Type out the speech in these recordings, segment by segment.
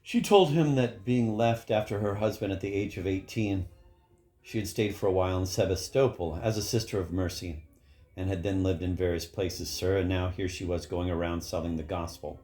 She told him that being left after her husband at the age of 18, she had stayed for a while in Sebastopol as a sister of mercy and had then lived in various places, sir, and now here she was going around selling the gospel.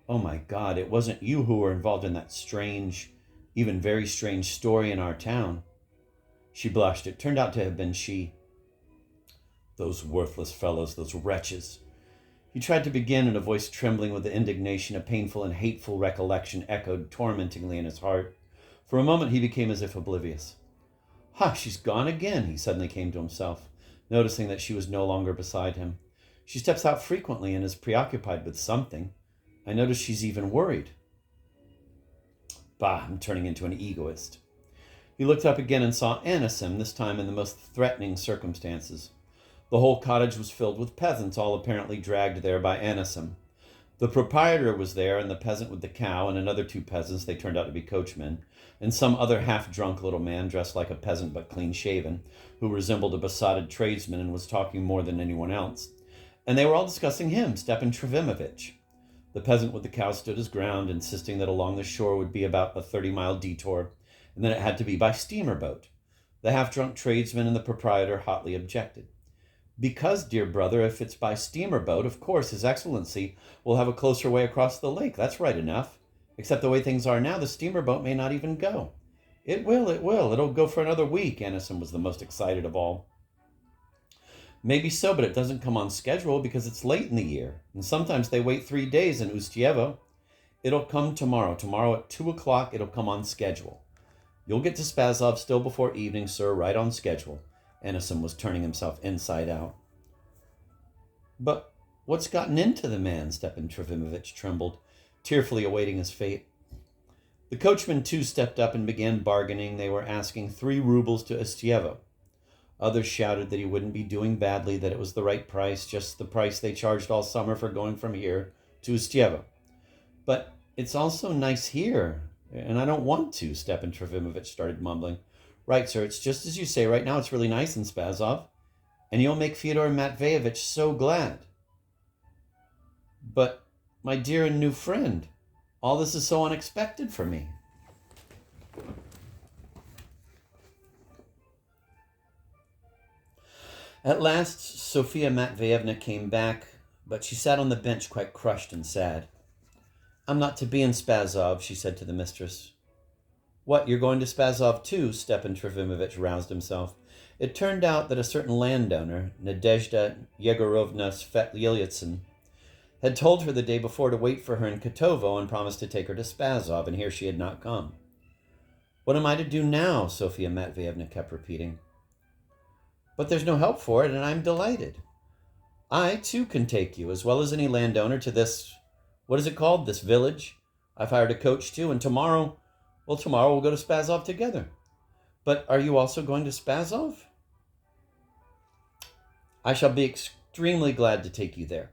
Oh my God, it wasn't you who were involved in that strange, even very strange story in our town. She blushed. It turned out to have been she. Those worthless fellows, those wretches. He tried to begin in a voice trembling with the indignation. A painful and hateful recollection echoed tormentingly in his heart. For a moment he became as if oblivious. Ha, she's gone again, he suddenly came to himself, noticing that she was no longer beside him. She steps out frequently and is preoccupied with something. I notice she's even worried. Bah, I'm turning into an egoist. He looked up again and saw Anisim, this time in the most threatening circumstances. The whole cottage was filled with peasants, all apparently dragged there by Anisim. The proprietor was there, and the peasant with the cow, and another two peasants, they turned out to be coachmen, and some other half-drunk little man dressed like a peasant but clean-shaven, who resembled a besotted tradesman and was talking more than anyone else. And they were all discussing him, Stepan Trofimovich. The peasant with the cow stood his ground, insisting that along the shore would be about a 30-mile detour, and that it had to be by steamer boat. The half-drunk tradesman and the proprietor hotly objected. Because, dear brother, if it's by steamer boat, of course, His Excellency will have a closer way across the lake. That's right enough. Except the way things are now, the steamer boat may not even go. It will. It'll go for another week. Anisim was the most excited of all. Maybe so, but it doesn't come on schedule because it's late in the year. And sometimes they wait 3 days in Ustyevo. It'll come tomorrow. Tomorrow at 2 o'clock, it'll come on schedule. You'll get to Spazov still before evening, sir, right on schedule. Anisim was turning himself inside out. But what's gotten into the man? Stepan Trofimovich trembled, tearfully awaiting his fate. The coachman, too, stepped up and began bargaining. They were asking 3 rubles to Ustyevo. Others shouted that he wouldn't be doing badly, that it was the right price, just the price they charged all summer for going from here to Ustyevo. But it's also nice here, and I don't want to, Stepan Trofimovich started mumbling. Right, sir, it's just as you say. Right now it's really nice in Spazov, and you'll make Fyodor Matveyevitch so glad. But, my dear and new friend, all this is so unexpected for me. At last, Sofia Matveyevna came back, but she sat on the bench quite crushed and sad. I'm not to be in Spazov, she said to the mistress. What, you're going to Spazov too? Stepan Trofimovich roused himself. It turned out that a certain landowner, Nadezhda Yegorovna Svetlitsyn, had told her the day before to wait for her in Kotovo and promised to take her to Spazov, and here she had not come. What am I to do now? Sofia Matveyevna kept repeating. But there's no help for it, and I'm delighted. I, too, can take you, as well as any landowner, to this, what is it called, this village? I've hired a coach, too, and tomorrow we'll go to Spazov together. But are you also going to Spazov? I shall be extremely glad to take you there.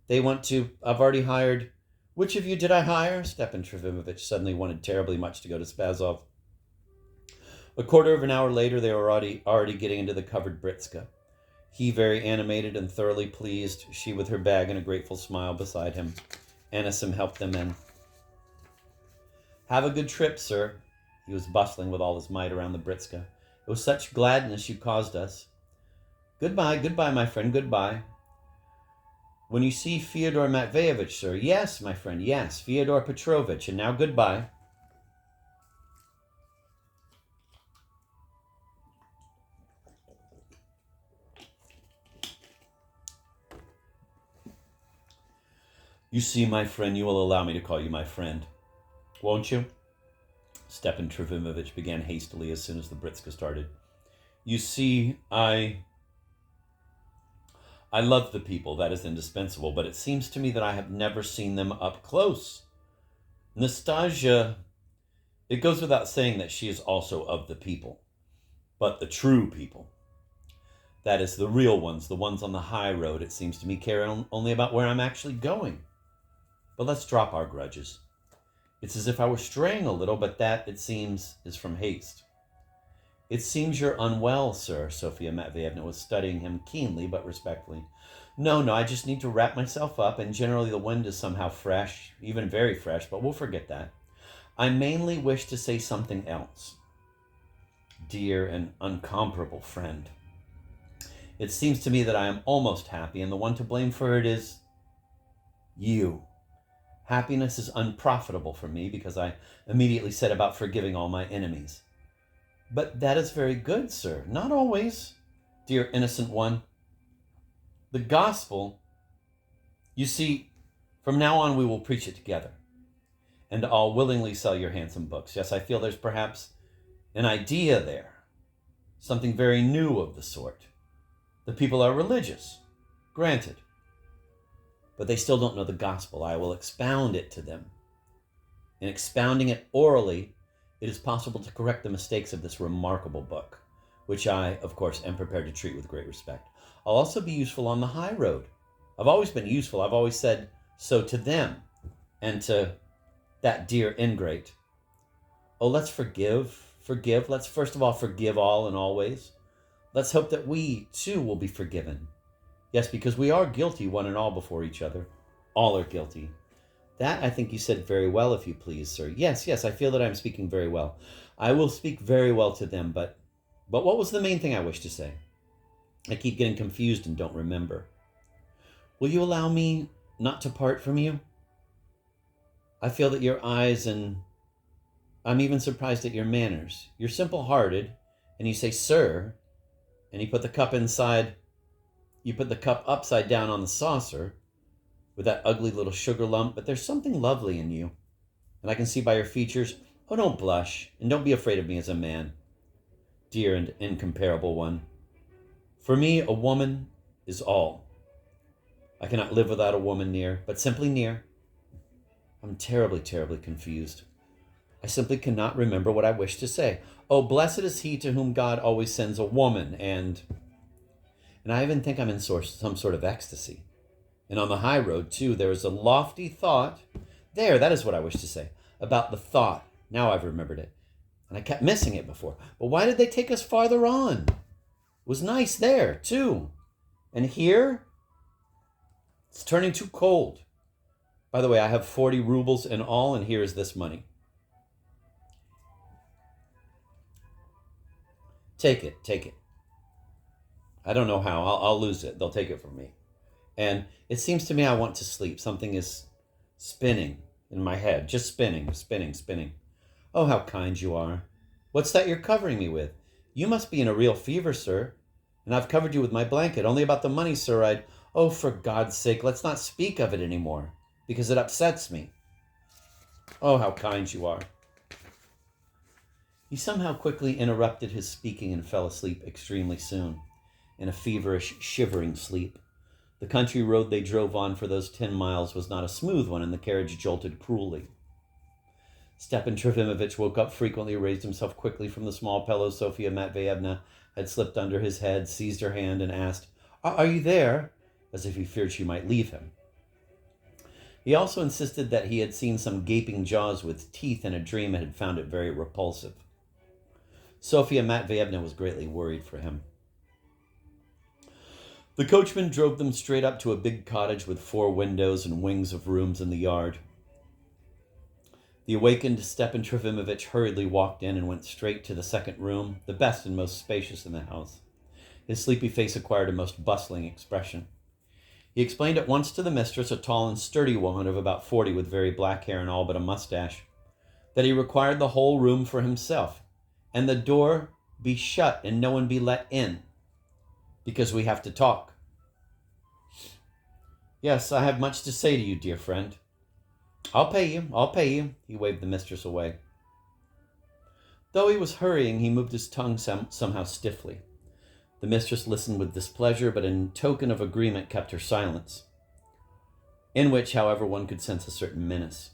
They want to, I've already hired, which of you did I hire? Stepan Trofimovich suddenly wanted terribly much to go to Spazov. A quarter of an hour later, they were already getting into the covered britska. He very animated and thoroughly pleased, she with her bag and a grateful smile beside him. Anisim helped them in. Have a good trip, sir. He was bustling with all his might around the britska. It was such gladness you caused us. Goodbye, my friend, goodbye. When you see Fyodor Matveyevitch, sir. Yes, my friend, yes, Fyodor Petrovitch, and now goodbye. You see, my friend, you will allow me to call you my friend, won't you? Stepan Trofimovich began hastily as soon as the britska started. You see, I love the people, that is indispensable, but it seems to me that I have never seen them up close. Nastasia, it goes without saying that she is also of the people, but the true people. That is, the real ones, the ones on the high road, it seems to me, care only about where I'm actually going. But let's drop our grudges. It's as if I were straying a little, but that, it seems, is from haste. It seems you're unwell, sir. Sofia Matveyevna was studying him keenly but respectfully. No, I just need to wrap myself up, and generally the wind is somehow fresh, even very fresh, but we'll forget that. I mainly wish to say something else. Dear and uncomparable friend, it seems to me that I am almost happy, and the one to blame for it is you. Happiness is unprofitable for me because I immediately set about forgiving all my enemies. But that is very good, sir. Not always, dear innocent one. The gospel, you see, from now on we will preach it together, and I'll willingly sell your handsome books. Yes, I feel there's perhaps an idea there, something very new of the sort. The people are religious, granted, but they still don't know the gospel. I will expound it to them. In expounding it orally, it is possible to correct the mistakes of this remarkable book, which I, of course, am prepared to treat with great respect. I'll also be useful on the high road. I've always been useful. I've always said so to them and to that dear ingrate. Oh, let's forgive. Let's first of all forgive all and always. Let's hope that we, too, will be forgiven. Yes, because we are guilty, one and all, before each other. All are guilty. That, I think you said very well, if you please, sir. Yes, I feel that I'm speaking very well. I will speak very well to them, but what was the main thing I wish to say? I keep getting confused and don't remember. Will you allow me not to part from you? I feel that your eyes, and I'm even surprised at your manners. You're simple-hearted, and you say, sir, and you put the cup upside down on the saucer with that ugly little sugar lump, but there's something lovely in you. And I can see by your features, oh, don't blush, and don't be afraid of me as a man, dear and incomparable one. For me, a woman is all. I cannot live without a woman near, but simply near. I'm terribly, terribly confused. I simply cannot remember what I wish to say. Oh, blessed is he to whom God always sends a woman, and I even think I'm in some sort of ecstasy. And on the high road, too, there is a lofty thought. There, that is what I wish to say. About the thought. Now I've remembered it. And I kept missing it before. But why did they take us farther on? It was nice there, too. And here, it's turning too cold. By the way, I have 40 rubles in all, and here is this money. Take it. I don't know how. I'll lose it. They'll take it from me. And it seems to me I want to sleep. Something is spinning in my head. Just spinning. Oh, how kind you are. What's that you're covering me with? You must be in a real fever, sir. And I've covered you with my blanket. Only about the money, sir, Oh, for God's sake, let's not speak of it anymore, because it upsets me. Oh, how kind you are. He somehow quickly interrupted his speaking and fell asleep extremely soon, in a feverish, shivering sleep. The country road they drove on for those 10 miles was not a smooth one, and the carriage jolted cruelly. Stepan Trofimovich woke up frequently, raised himself quickly from the small pillow Sofia Matveyevna had slipped under his head, seized her hand, and asked, Are you there? As if he feared she might leave him. He also insisted that he had seen some gaping jaws with teeth in a dream and had found it very repulsive. Sofia Matveyevna was greatly worried for him. The coachman drove them straight up to a big cottage with 4 windows and wings of rooms in the yard. The awakened Stepan Trofimovich hurriedly walked in and went straight to the second room, the best and most spacious in the house. His sleepy face acquired a most bustling expression. He explained at once to the mistress, a tall and sturdy woman of about 40 with very black hair and all but a mustache, that he required the whole room for himself, and the door be shut and no one be let in, because we have to talk. Yes, I have much to say to you, dear friend. I'll pay you, he waved the mistress away. Though he was hurrying, he moved his tongue somehow stiffly. The mistress listened with displeasure, but in token of agreement kept her silence, in which, however, one could sense a certain menace.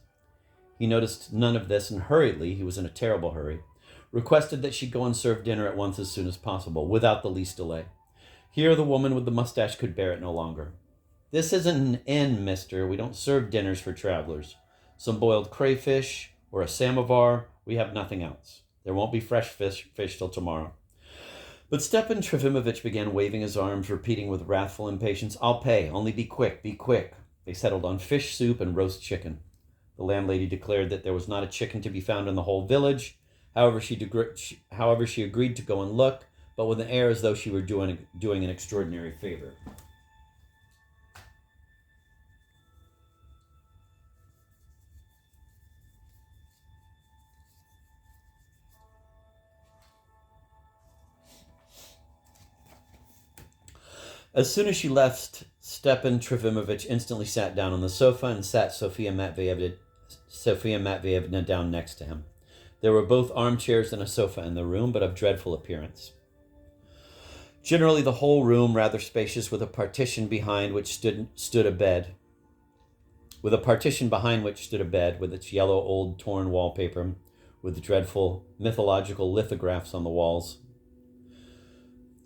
He noticed none of this, and hurriedly, he was in a terrible hurry, requested that she go and serve dinner at once as soon as possible, without the least delay. Here the woman with the mustache could bear it no longer. This isn't an inn, mister. We don't serve dinners for travelers. Some boiled crayfish or a samovar. We have nothing else. There won't be fresh fish till tomorrow. But Stepan Trofimovich began waving his arms, repeating with wrathful impatience, "I'll pay, only be quick, be quick." They settled on fish soup and roast chicken. The landlady declared that there was not a chicken to be found in the whole village. However, she agreed to go and look, but with an air as though she were doing an extraordinary favor. As soon as she left, Stepan Trofimovich instantly sat down on the sofa and sat Sofia Matveyevna down next to him. There were both armchairs and a sofa in the room, but of dreadful appearance. Generally, the whole room rather spacious, with a partition behind which stood a bed. With its yellow old torn wallpaper, with dreadful mythological lithographs on the walls,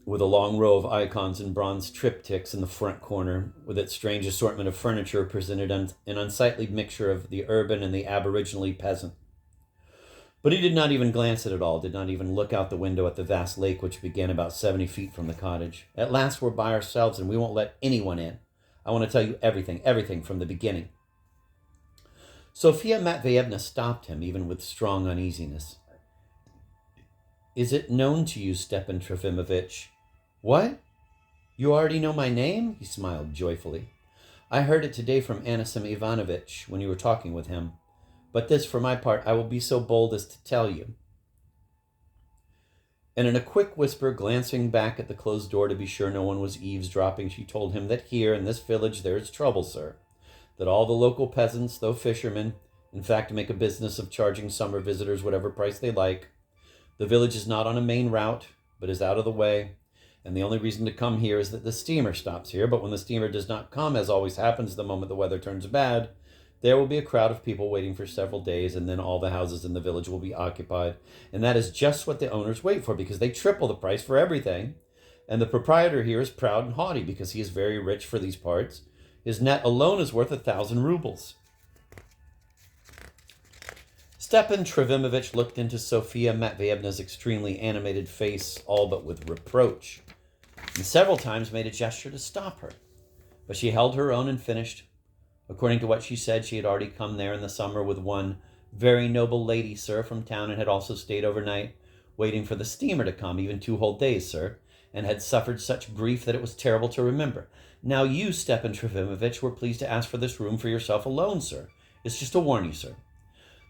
with a long row of icons and bronze triptychs in the front corner, with its strange assortment of furniture presented an unsightly mixture of the urban and the aboriginally peasant. But he did not even glance at it all, did not even look out the window at the vast lake which began about 70 feet from the cottage. "At last we're by ourselves and we won't let anyone in. I want to tell you everything from the beginning." Sofia Matveyevna stopped him, even with strong uneasiness. "Is it known to you, Stepan Trofimovich?" "What? You already know my name?" He smiled joyfully. "I heard it today from Anisim Ivanovitch when you were talking with him. But this, for my part, I will be so bold as to tell you." And in a quick whisper, glancing back at the closed door to be sure no one was eavesdropping, she told him that here, in this village, there is trouble, sir. That all the local peasants, though fishermen, in fact, make a business of charging summer visitors whatever price they like. The village is not on a main route, but is out of the way, and the only reason to come here is that the steamer stops here. But when the steamer does not come, as always happens the moment the weather turns bad, there will be a crowd of people waiting for several days, and then all the houses in the village will be occupied. And that is just what the owners wait for, because they triple the price for everything. And the proprietor here is proud and haughty because he is very rich for these parts. His net alone is worth 1,000 rubles. Stepan Trofimovich looked into Sofia Matveyevna's extremely animated face, all but with reproach, and several times made a gesture to stop her. But she held her own and finished. According to what she said, she had already come there in the summer with one very noble lady, sir, from town, and had also stayed overnight, waiting for the steamer to come, even 2 whole days, sir, and had suffered such grief that it was terrible to remember. Now you, Stepan Trofimovich, were pleased to ask for this room for yourself alone, sir. It's just to warn you, sir.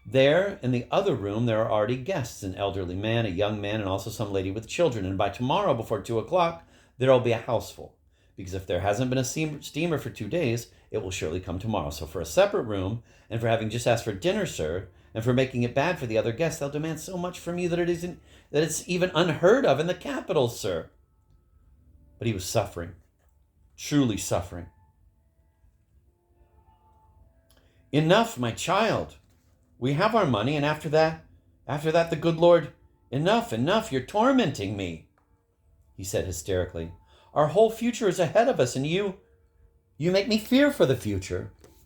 There, in the other room, there are already guests, an elderly man, a young man, and also some lady with children, and by tomorrow, before 2 o'clock, there will be a houseful. Because if there hasn't been a steamer for 2 days, it will surely come tomorrow. So for a separate room, and for having just asked for dinner, sir, and for making it bad for the other guests, they'll demand so much from you that it's even unheard of in the capital, sir." But he was suffering, truly suffering. "Enough, my child. We have our money, and after that, the good Lord, enough, you're tormenting me," he said hysterically. "Our whole future is ahead of us, and you make me fear for the future.